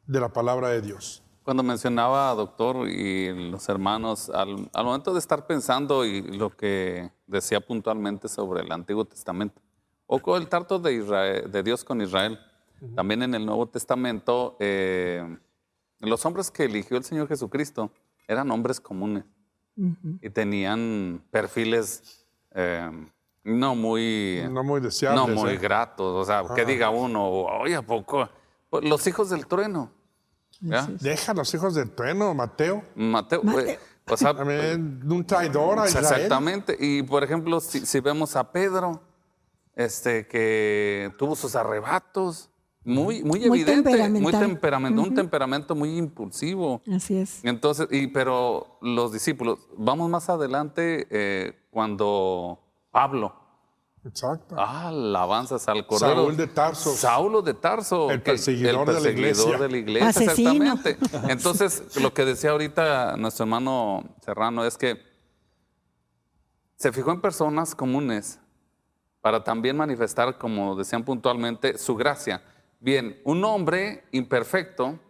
de la palabra de Dios. Cuando mencionaba, doctor, y los hermanos, al momento de estar pensando y lo que decía puntualmente sobre el Antiguo Testamento, o con el trato de, Israel, de Dios con Israel, también en el Nuevo Testamento, los hombres que eligió el Señor Jesucristo eran hombres comunes y tenían perfiles no muy deseables, no muy gratos. O sea, que diga uno, oye, ¿a poco? Pues, los hijos del trueno. ¿Ya? Deja a los hijos del trueno, Mateo. O sea, un traidor a Israel. Exactamente. Y por ejemplo, si vemos a Pedro, que tuvo sus arrebatos, muy evidente, un temperamento muy impulsivo. Así es. Entonces, pero los discípulos, vamos más adelante cuando Pablo. Exacto. Alabanzas al Cordero. Saúl de Tarso. Saulo de Tarso. El perseguidor de la iglesia. Asesino. Exactamente. Entonces, lo que decía ahorita nuestro hermano Serrano es que se fijó en personas comunes para también manifestar, como decían puntualmente, su gracia. Bien, un hombre imperfecto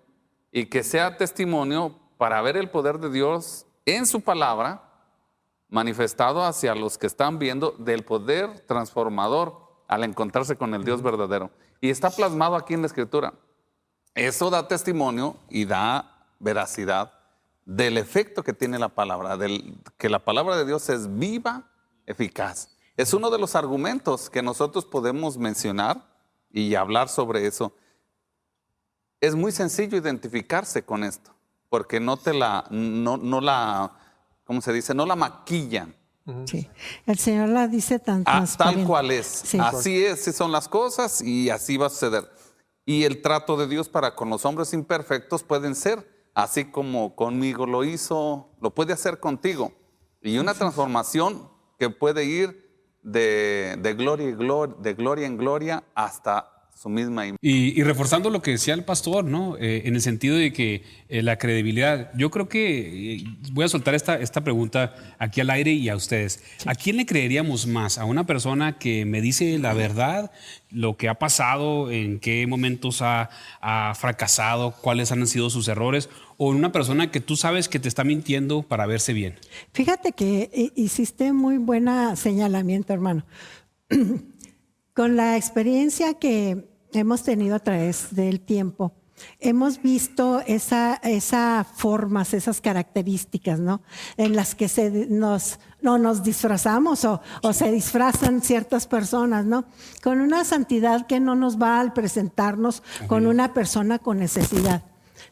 y que sea testimonio para ver el poder de Dios en su palabra manifestado hacia los que están viendo del poder transformador al encontrarse con el Dios verdadero. Y está plasmado aquí en la Escritura. Eso da testimonio y da veracidad del efecto que tiene la palabra, que la palabra de Dios es viva, eficaz. Es uno de los argumentos que nosotros podemos mencionar y hablar sobre eso. Es muy sencillo identificarse con esto, porque no la maquillan. Sí. El Señor la dice tan transparente. Tal cual es. Sí. Así es, así son las cosas y así va a suceder. Y el trato de Dios para con los hombres imperfectos pueden ser, así como conmigo lo hizo, lo puede hacer contigo. Y una transformación que puede ir de gloria en gloria hasta su misma imagen. Y reforzando lo que decía el pastor, ¿no? En el sentido de que la credibilidad, yo creo que voy a soltar esta pregunta aquí al aire y a ustedes. ¿A quién le creeríamos más? ¿A una persona que me dice la verdad, lo que ha pasado, en qué momentos ha fracasado, cuáles han sido sus errores, o en una persona que tú sabes que te está mintiendo para verse bien? Fíjate que hiciste muy buena señalamiento, hermano. Con la experiencia que hemos tenido a través del tiempo, hemos visto esas formas, esas características, ¿no? En las que nos disfrazamos o se disfrazan ciertas personas, ¿no? Con una santidad que no nos va al presentarnos con una persona con necesidad.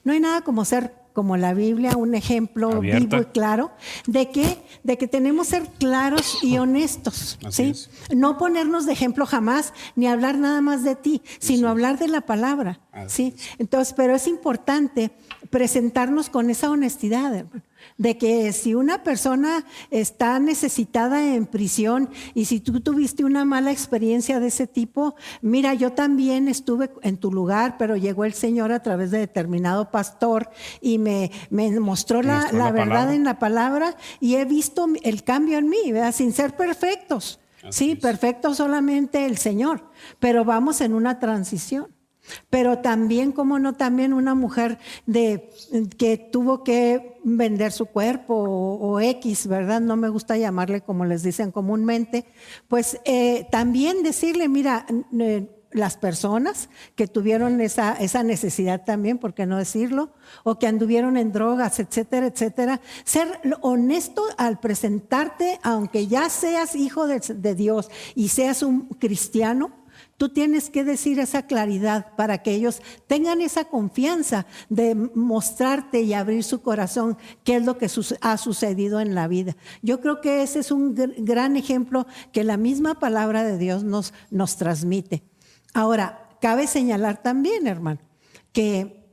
No hay nada como ser, como la Biblia, un ejemplo abierta, vivo y claro de que tenemos que ser claros y honestos, ¿sí? No ponernos de ejemplo jamás, ni hablar nada más de ti, sino hablar de la palabra, ¿sí? Entonces, pero es importante presentarnos con esa honestidad, hermano, de que si una persona está necesitada en prisión y si tú tuviste una mala experiencia de ese tipo, mira, yo también estuve en tu lugar, pero llegó el Señor a través de determinado pastor y me mostró la verdad en la palabra y he visto el cambio en mí, ¿verdad? Sin ser perfectos. Sí, perfecto solamente el Señor, pero vamos en una transición. Pero también, como no, también una mujer que tuvo que vender su cuerpo o X, ¿verdad? No me gusta llamarle como les dicen comúnmente. Pues también decirle, mira, las personas que tuvieron esa necesidad también, ¿por qué no decirlo? O que anduvieron en drogas, etcétera, etcétera. Ser honesto al presentarte, aunque ya seas hijo de Dios y seas un cristiano, tú tienes que decir esa claridad para que ellos tengan esa confianza de mostrarte y abrir su corazón qué es lo que ha sucedido en la vida. Yo creo que ese es un gran ejemplo que la misma palabra de Dios nos transmite. Ahora, cabe señalar también, hermano, que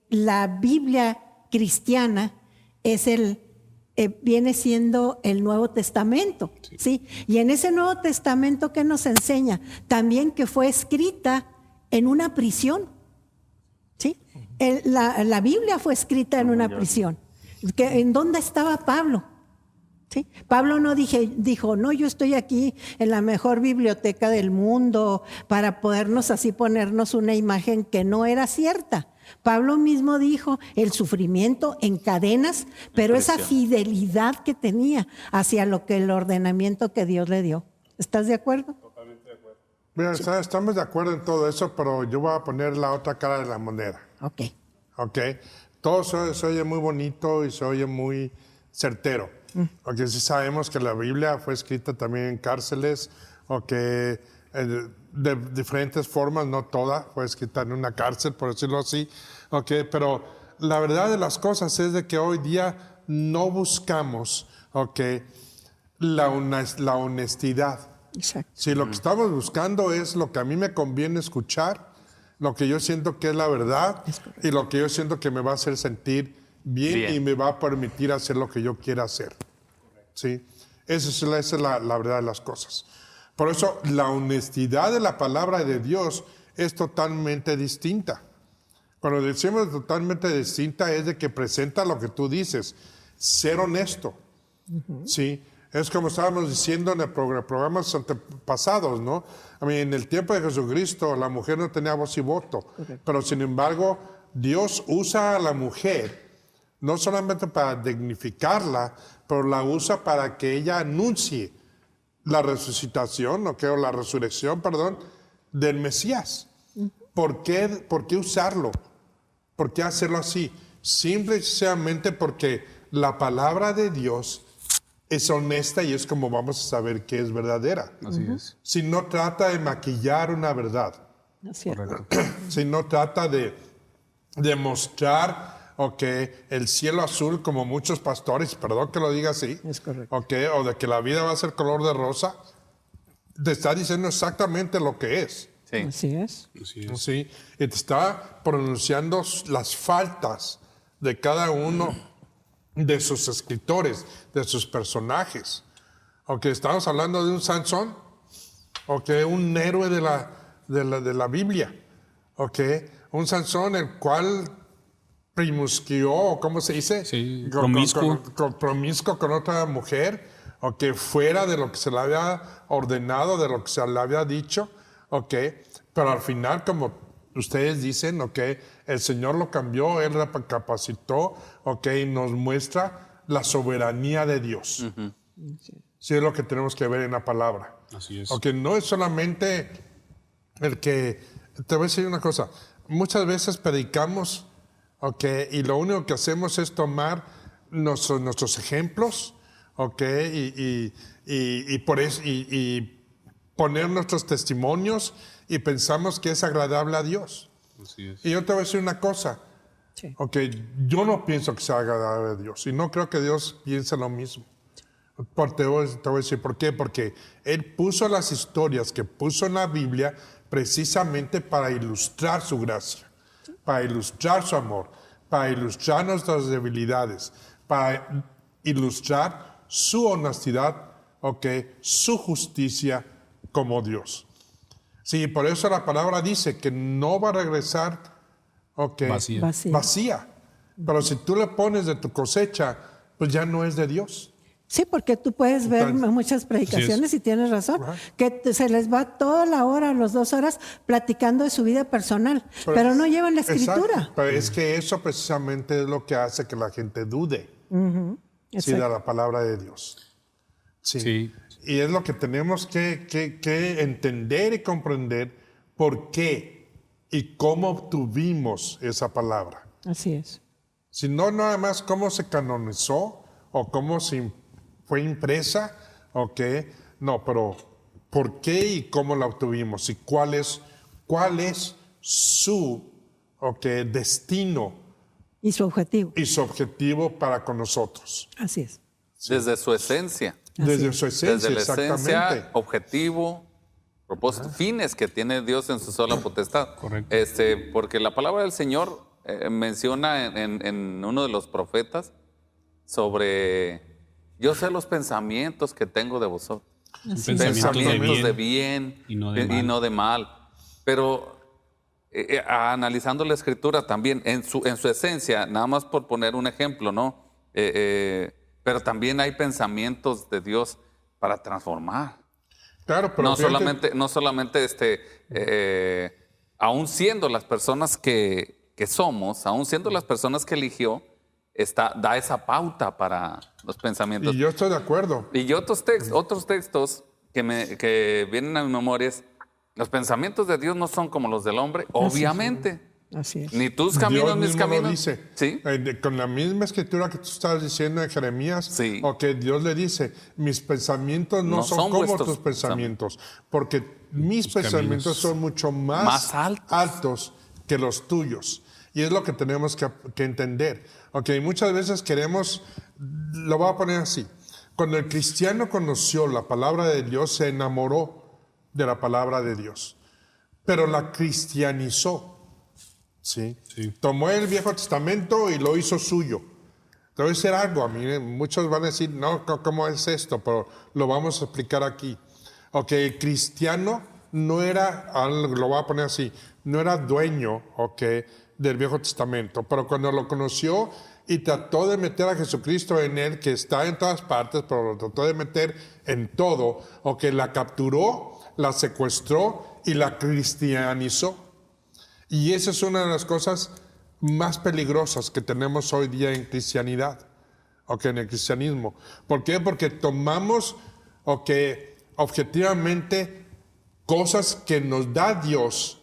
la Biblia cristiana viene siendo el Nuevo Testamento, ¿sí? Y en ese Nuevo Testamento, ¿qué nos enseña? También que fue escrita en una prisión, ¿sí? La Biblia fue escrita en una prisión. ¿En dónde estaba Pablo? ¿Sí? Pablo no dijo, no, yo estoy aquí en la mejor biblioteca del mundo para ponernos una imagen que no era cierta. Pablo mismo dijo el sufrimiento en cadenas, pero esa fidelidad que tenía hacia el ordenamiento que Dios le dio. ¿Estás de acuerdo? Totalmente de acuerdo. Mira, estamos de acuerdo en todo eso, pero yo voy a poner la otra cara de la moneda. Ok. Todo se oye muy bonito y se oye muy certero. Porque sí sabemos que la Biblia fue escrita también en cárceles, o que de diferentes formas, no toda, fue escrita en una cárcel, por decirlo así. Pero la verdad de las cosas es de que hoy día no buscamos la honestidad. Exacto. Si lo que estamos buscando es lo que a mí me conviene escuchar, lo que yo siento que es la verdad y lo que yo siento que me va a hacer sentir bien y me va a permitir hacer lo que yo quiera hacer. ¿Sí? Esa es la verdad de las cosas. Por eso la honestidad de la palabra de Dios es totalmente distinta. Cuando decimos totalmente distinta es de que presenta lo que tú dices, ser honesto. ¿Sí? Es como estábamos diciendo en el programas pasados, ¿no? En el tiempo de Jesucristo la mujer no tenía voz y voto, pero sin embargo Dios usa a la mujer no solamente para dignificarla, pero la usa para que ella anuncie la resucitación, o la resurrección, del Mesías. ¿Por qué usarlo? ¿Por qué hacerlo así? Simple y sencillamente porque la palabra de Dios es honesta y es como vamos a saber que es verdadera. Así es. Si no trata de maquillar una verdad. Si no trata de mostrar el cielo azul como muchos pastores, perdón que lo diga así, es correcto. O de que la vida va a ser color de rosa, te está diciendo exactamente lo que es. Sí. Así es. Sí, y te está pronunciando las faltas de cada uno de sus escritores, de sus personajes. Estamos hablando de un Sansón, un héroe de la Biblia. ¿Ok? Un Sansón el cual promiscuó, ¿cómo se dice? Sí, promiscuo. Promiscuo con otra mujer, ¿ok? Fuera de lo que se le había ordenado, de lo que se le había dicho, ¿ok? Pero al final, como ustedes dicen, ¿ok? El Señor lo cambió, Él lo capacitó, ¿ok? Y nos muestra la soberanía de Dios. Uh-huh. Sí, es lo que tenemos que ver en la palabra. Así es. ¿Ok? No es solamente el que... Te voy a decir una cosa. Muchas veces predicamos, ¿ok? Y lo único que hacemos es tomar nuestros ejemplos, ¿ok? Y poner nuestros testimonios y pensamos que es agradable a Dios. Así es. Y yo te voy a decir una cosa. Sí. ¿Ok? Yo no pienso que sea agradable a Dios. Y no creo que Dios piense lo mismo. Te voy a decir por qué. Porque Él puso las historias que puso en la Biblia precisamente para ilustrar su gracia, para ilustrar su amor, para ilustrar nuestras debilidades, para ilustrar su honestidad, ¿okay? Su justicia como Dios. Sí, por eso la palabra dice que no va a regresar, ¿okay? Vacía. Pero si tú le pones de tu cosecha, pues ya no es de Dios. Sí, porque tú puedes ver muchas predicaciones y tienes razón, que se les va toda la hora, las 2 horas, platicando de su vida personal, pero no llevan la escritura. Exacto, pero es que eso precisamente es lo que hace que la gente dude de la palabra de Dios. Sí. Y es lo que tenemos que entender y comprender por qué y cómo obtuvimos esa palabra. Así es. Si no nada más cómo se canonizó o cómo se fue impresa, ¿ok? No, pero ¿por qué y cómo la obtuvimos? Y cuál es su destino. Y su objetivo. Y su objetivo para con nosotros. Así es. Sí. Desde su esencia. Desde su esencia, desde la exactamente. Esencia, objetivo, propósito, fines que tiene Dios en su sola potestad. Correcto. Porque la palabra del Señor menciona en uno de los profetas sobre... Yo sé los pensamientos que tengo de vosotros. Pensamientos de bien y no de mal. Pero analizando la Escritura también, en su esencia, nada más por poner un ejemplo, ¿no? Pero también hay pensamientos de Dios para transformar. Claro, pero no solamente aún siendo las personas que somos, aún siendo las personas que eligió, da esa pauta para los pensamientos. Y yo estoy de acuerdo. Y otros textos que vienen a mi memoria es, los pensamientos de Dios no son como los del hombre, obviamente. Así es. Ni tus caminos, Dios mis mismo caminos. lo dice. ¿Sí? Con la misma escritura que tú estabas diciendo en Jeremías, sí. Dios le dice, mis pensamientos no son como tus pensamientos, porque mis pensamientos son mucho más altos que los tuyos. Y es lo que tenemos que entender. Muchas veces queremos, lo voy a poner así, cuando el cristiano conoció la palabra de Dios, se enamoró de la palabra de Dios, pero la cristianizó. ¿Sí? Tomó el Viejo Testamento y lo hizo suyo. Te voy a decir algo, a mí muchos van a decir, no, ¿cómo es esto? Pero lo vamos a explicar aquí. El cristiano no era, lo voy a poner así, no era dueño, del Viejo Testamento, pero cuando lo conoció y trató de meter a Jesucristo en él, que está en todas partes, pero lo trató de meter en todo, la capturó, la secuestró y la cristianizó. Y esa es una de las cosas más peligrosas que tenemos hoy día en cristianidad, en el cristianismo. ¿Por qué? Porque tomamos, objetivamente, cosas que nos da Dios,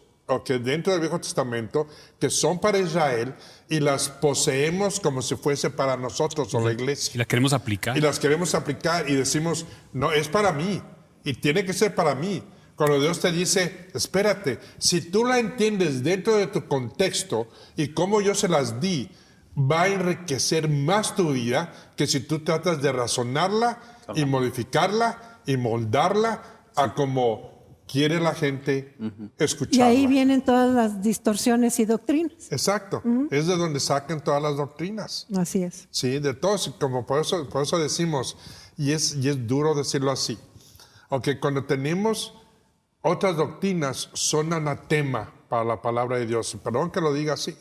dentro del Viejo Testamento, que son para Israel, y las poseemos como si fuese para nosotros o la iglesia. Y las queremos aplicar. Y las queremos aplicar y decimos, no, es para mí, y tiene que ser para mí. Cuando Dios te dice, espérate, si tú la entiendes dentro de tu contexto y cómo yo se las di, va a enriquecer más tu vida que si tú tratas de razonarla y modificarla y moldarla a como quiere la gente escucharla. Y ahí vienen todas las distorsiones y doctrinas. Exacto, es de donde sacan todas las doctrinas. Así es. Sí, de todos, como por eso decimos, y es duro decirlo así, cuando tenemos otras doctrinas son anatema para la palabra de Dios. Perdón que lo diga así.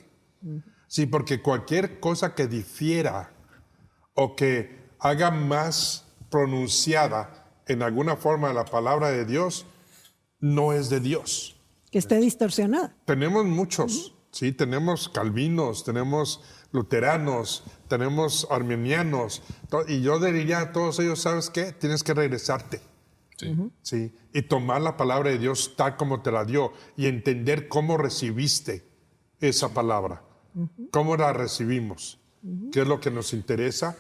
Sí, porque cualquier cosa que difiera o que haga más pronunciada en alguna forma la palabra de Dios, no es de Dios. Que esté distorsionada. Tenemos muchos, ¿sí? Tenemos calvinos, tenemos luteranos, tenemos arminianos, y yo diría a todos ellos, ¿sabes qué? Tienes que regresarte. Sí. Y tomar la palabra de Dios tal como te la dio y entender cómo recibiste esa palabra, cómo la recibimos, qué es lo que nos interesa,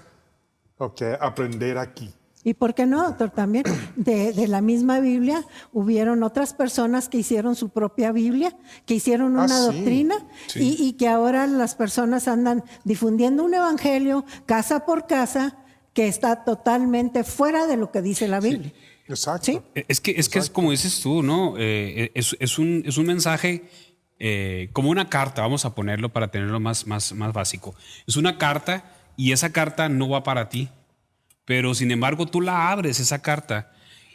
aprender aquí. ¿Y por qué no, doctor? También de la misma Biblia hubieron otras personas que hicieron su propia Biblia, que hicieron una doctrina y que ahora las personas andan difundiendo un evangelio casa por casa que está totalmente fuera de lo que dice la Biblia. Sí. Exacto. ¿Sí? Es que es como dices tú, ¿no? Es un mensaje como una carta, vamos a ponerlo para tenerlo más básico. Es una carta y esa carta no va para ti. Pero sin embargo tú la abres esa carta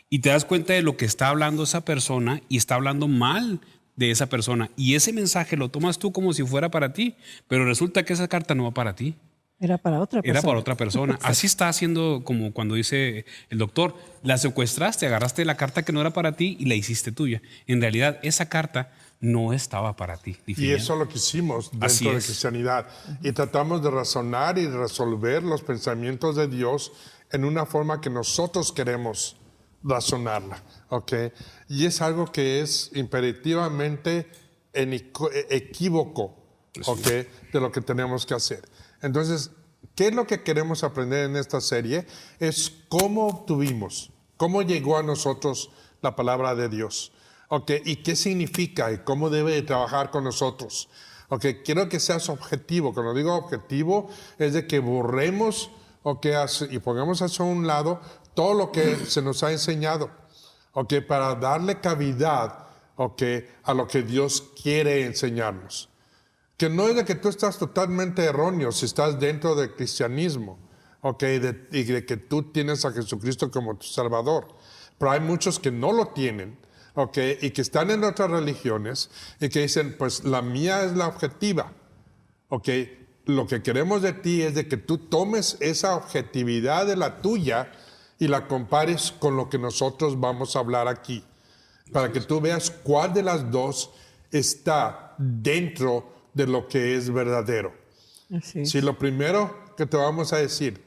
y te das cuenta de lo que está hablando esa persona y está hablando mal de esa persona. Y ese mensaje lo tomas tú como si fuera para ti, pero resulta que esa carta no va para ti. Era para otra persona. Era para otra persona. Así está haciendo como cuando dice el doctor, la secuestraste, agarraste la carta que no era para ti y la hiciste tuya. En realidad esa carta no estaba para ti. Y eso es lo que hicimos dentro de cristianidad. Y tratamos de razonar y resolver los pensamientos de Dios en una forma que nosotros queremos razonarla, ¿ok? Y es algo que es imperativamente equívoco, ¿ok? De lo que tenemos que hacer. Entonces, ¿qué es lo que queremos aprender en esta serie? Es cómo obtuvimos, cómo llegó a nosotros la palabra de Dios, ¿ok? Y qué significa y cómo debe de trabajar con nosotros. ¿Ok? Quiero que seas objetivo. Cuando digo objetivo, es de que borremos y pongamos hacia un lado todo lo que se nos ha enseñado, para darle cavidad, a lo que Dios quiere enseñarnos. Que no es de que tú estás totalmente erróneo si estás dentro del cristianismo, y de que tú tienes a Jesucristo como tu Salvador. Pero hay muchos que no lo tienen, y que están en otras religiones y que dicen, pues la mía es la objetiva, Lo que queremos de ti es de que tú tomes esa objetividad de la tuya y la compares con lo que nosotros vamos a hablar aquí, para que tú veas cuál de las dos está dentro de lo que es verdadero. Así es. Si lo primero que te vamos a decir,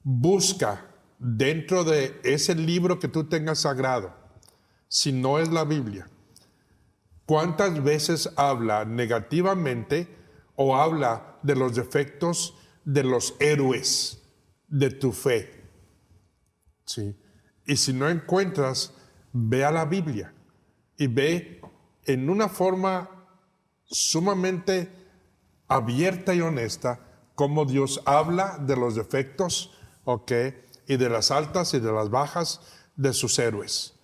busca dentro de ese libro que tú tengas sagrado, si no es la Biblia, ¿cuántas veces habla negativamente o habla de los defectos de los héroes de tu fe? ¿Sí? Y si no encuentras, ve a la Biblia y ve en una forma sumamente abierta y honesta cómo Dios habla de los defectos, y de las altas y de las bajas de sus héroes,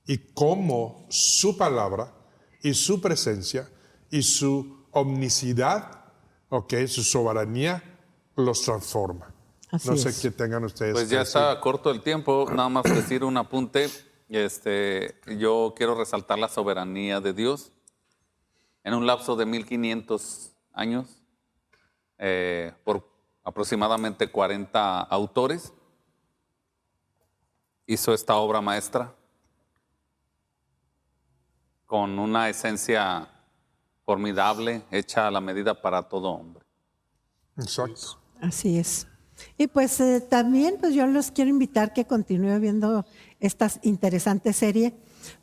y cómo su palabra y su presencia y su omnicidad, su soberanía los transforma. Así no sé es. qué tengan ustedes. Pues ya está corto el tiempo, nada más decir un apunte. Yo quiero resaltar la soberanía de Dios. En un lapso de 1500 años, por aproximadamente 40 autores, hizo esta obra maestra con una esencia formidable, hecha a la medida para todo hombre. Exacto. Así es. Y pues también pues yo los quiero invitar que continúen viendo esta interesante serie,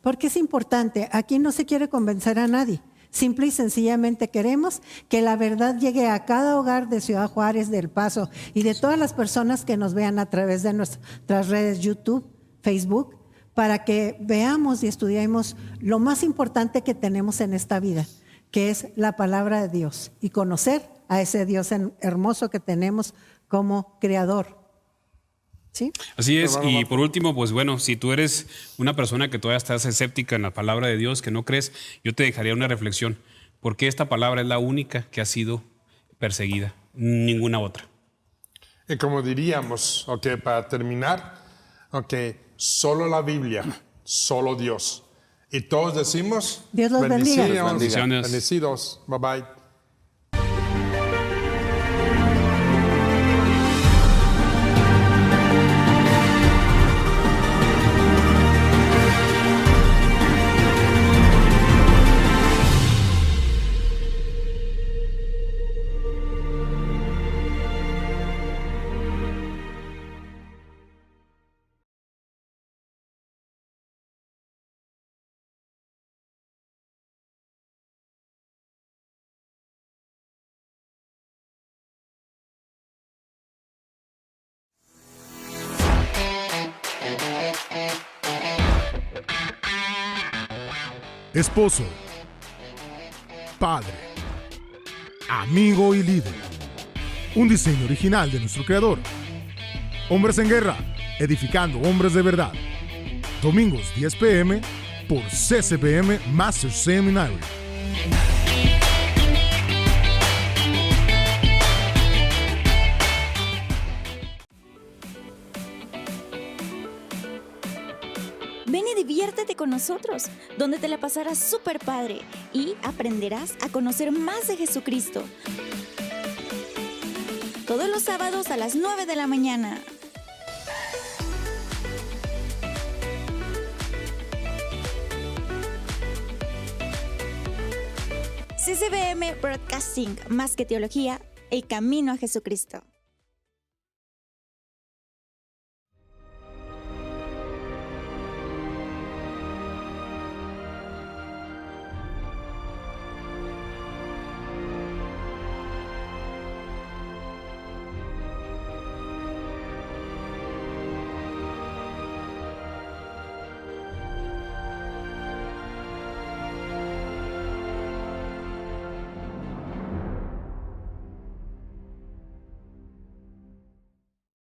porque es importante. Aquí no se quiere convencer a nadie. Simple y sencillamente queremos que la verdad llegue a cada hogar de Ciudad Juárez, del Paso y de todas las personas que nos vean a través de nuestras redes YouTube, Facebook, para que veamos y estudiemos lo más importante que tenemos en esta vida, que es la palabra de Dios, y conocer a ese Dios hermoso que tenemos como creador. ¿Sí? Así es. Y por último, pues bueno, si tú eres una persona que todavía estás escéptica en la palabra de Dios, que no crees, yo te dejaría una reflexión. Porque esta palabra es la única que ha sido perseguida, ninguna otra. Y como diríamos, para terminar, solo la Biblia solo Dios. Y todos decimos, Dios los bendiga. Bendiciones. Bendecidos. Bye bye. Esposo, padre, amigo y líder. Un diseño original de nuestro creador. Hombres en Guerra, edificando hombres de verdad. Domingos 10 p.m. por CCBM Master Seminary. Ven y diviértete con nosotros, donde te la pasarás súper padre y aprenderás a conocer más de Jesucristo. Todos los sábados a las 9 de la mañana. CCBM Broadcasting, más que teología, el camino a Jesucristo.